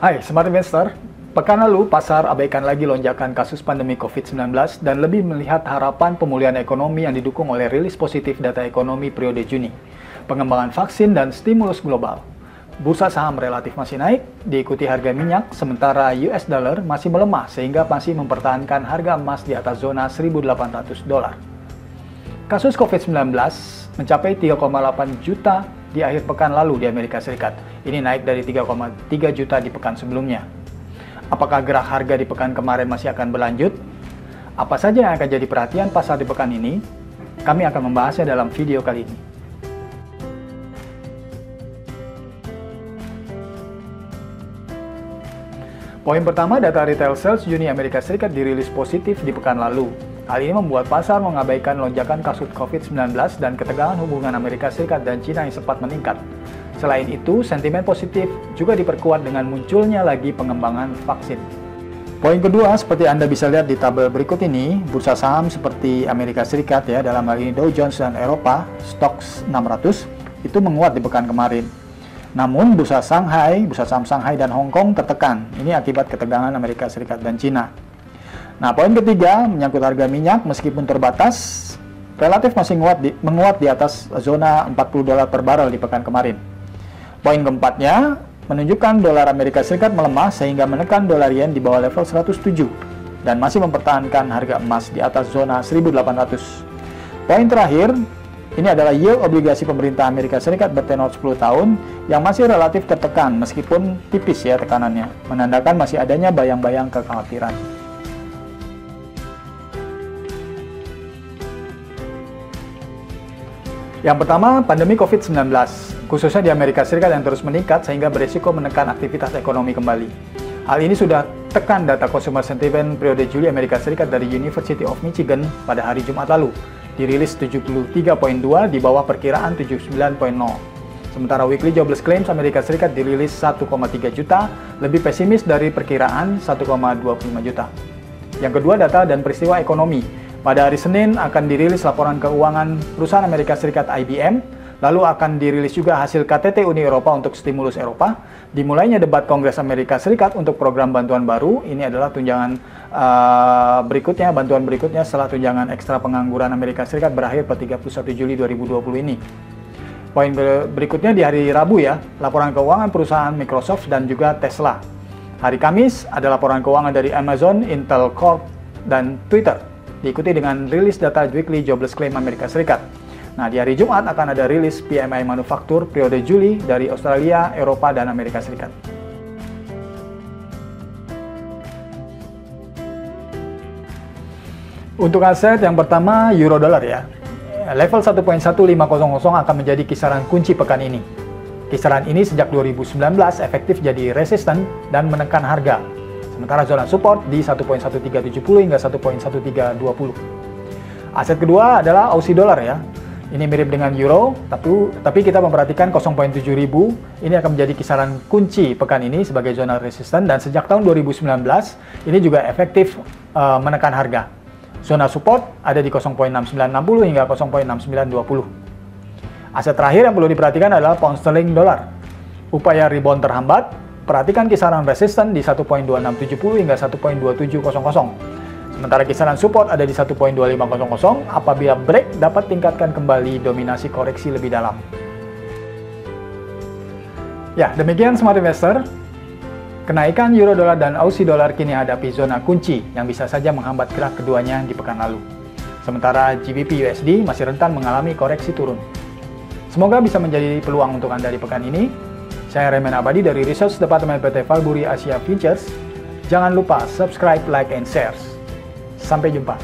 Hai Smart Investor, pekan lalu pasar abaikan lagi lonjakan kasus pandemi COVID-19 dan lebih melihat harapan pemulihan ekonomi yang didukung oleh rilis positif data ekonomi periode Juni, pengembangan vaksin dan stimulus global. Bursa saham relatif masih naik, diikuti harga minyak, sementara US dollar masih melemah sehingga masih mempertahankan harga emas di atas zona $1.800. Kasus COVID-19 mencapai 3,8 juta di akhir pekan lalu di Amerika Serikat. Ini naik dari 3,3 juta di pekan sebelumnya. Apakah gerak harga di pekan kemarin masih akan berlanjut? Apa saja yang akan jadi perhatian pasar di pekan ini? Kami akan membahasnya dalam video kali ini. Poin pertama, data retail sales Juni Amerika Serikat dirilis positif di pekan lalu. Hal ini membuat pasar mengabaikan lonjakan kasus COVID-19 dan ketegangan hubungan Amerika Serikat dan China yang sempat meningkat. Selain itu, sentimen positif juga diperkuat dengan munculnya lagi pengembangan vaksin. Poin kedua, seperti Anda bisa lihat di tabel berikut ini, bursa saham seperti Amerika Serikat ya, dalam hal ini Dow Jones dan Eropa, STOXX 600, itu menguat di pekan kemarin. Namun, bursa saham Shanghai dan Hong Kong tertekan. Ini akibat ketegangan Amerika Serikat dan China. Nah, poin ketiga menyangkut harga minyak meskipun terbatas, relatif masih menguat di atas zona $40 per barel di pekan kemarin. Poin keempatnya menunjukkan dolar Amerika Serikat melemah sehingga menekan dolar yen di bawah level 107 dan masih mempertahankan harga emas di atas zona 1.800. Poin terakhir, ini adalah yield obligasi pemerintah Amerika Serikat bertenor 10 tahun yang masih relatif tertekan meskipun tipis ya tekanannya, menandakan masih adanya bayang-bayang kekhawatiran. Yang pertama, pandemi COVID-19, khususnya di Amerika Serikat yang terus meningkat sehingga berisiko menekan aktivitas ekonomi kembali. Hal ini sudah tekan data consumer sentiment periode Juli Amerika Serikat dari University of Michigan pada hari Jumat lalu, dirilis 73.2 di bawah perkiraan 79.0. Sementara weekly jobless claims Amerika Serikat dirilis 1,3 juta, lebih pesimis dari perkiraan 1,25 juta. Yang kedua, data dan peristiwa ekonomi. Pada hari Senin akan dirilis laporan keuangan perusahaan Amerika Serikat IBM, lalu akan dirilis juga hasil KTT Uni Eropa untuk stimulus Eropa, dimulainya debat Kongres Amerika Serikat untuk program bantuan baru. Ini adalah tunjangan bantuan berikutnya setelah tunjangan ekstra pengangguran Amerika Serikat berakhir pada 31 Juli 2020 ini. Poin berikutnya di hari Rabu ya, laporan keuangan perusahaan Microsoft dan juga Tesla. Hari Kamis ada laporan keuangan dari Amazon, Intel Corp, dan Twitter. Diikuti dengan rilis data weekly jobless claim Amerika Serikat. Nah, di hari Jumat akan ada rilis PMI manufaktur periode Juli dari Australia, Eropa, dan Amerika Serikat. Untuk aset yang pertama, euro dolar ya. Level 1.1500 akan menjadi kisaran kunci pekan ini. Kisaran ini sejak 2019 efektif jadi resisten dan menekan harga. Sementara zona support di 1.1370 hingga 1.1320. Aset kedua adalah Aussie dollar ya. Ini mirip dengan euro, tapi kita memperhatikan 0.7000. Ini akan menjadi kisaran kunci pekan ini sebagai zona resisten dan sejak tahun 2019 ini juga efektif menekan harga. Zona support ada di 0.6960 hingga 0.6920. Aset terakhir yang perlu diperhatikan adalah pound sterling dollar. Upaya rebound terhambat. Perhatikan kisaran resisten di 1.2670 hingga 1.2700. Sementara kisaran support ada di 1.2500. Apabila break, dapat tingkatkan kembali dominasi koreksi lebih dalam. Ya, demikian Smart Investor. Kenaikan euro dolar dan Aussie dollar kini hadapi zona kunci yang bisa saja menghambat gerak keduanya di pekan lalu. Sementara GBP USD masih rentan mengalami koreksi turun. Semoga bisa menjadi peluang untuk Anda di pekan ini. Saya Remen Abadi dari Research Departemen PT Valbury Asia Futures. Jangan lupa subscribe, like, and share. Sampai jumpa.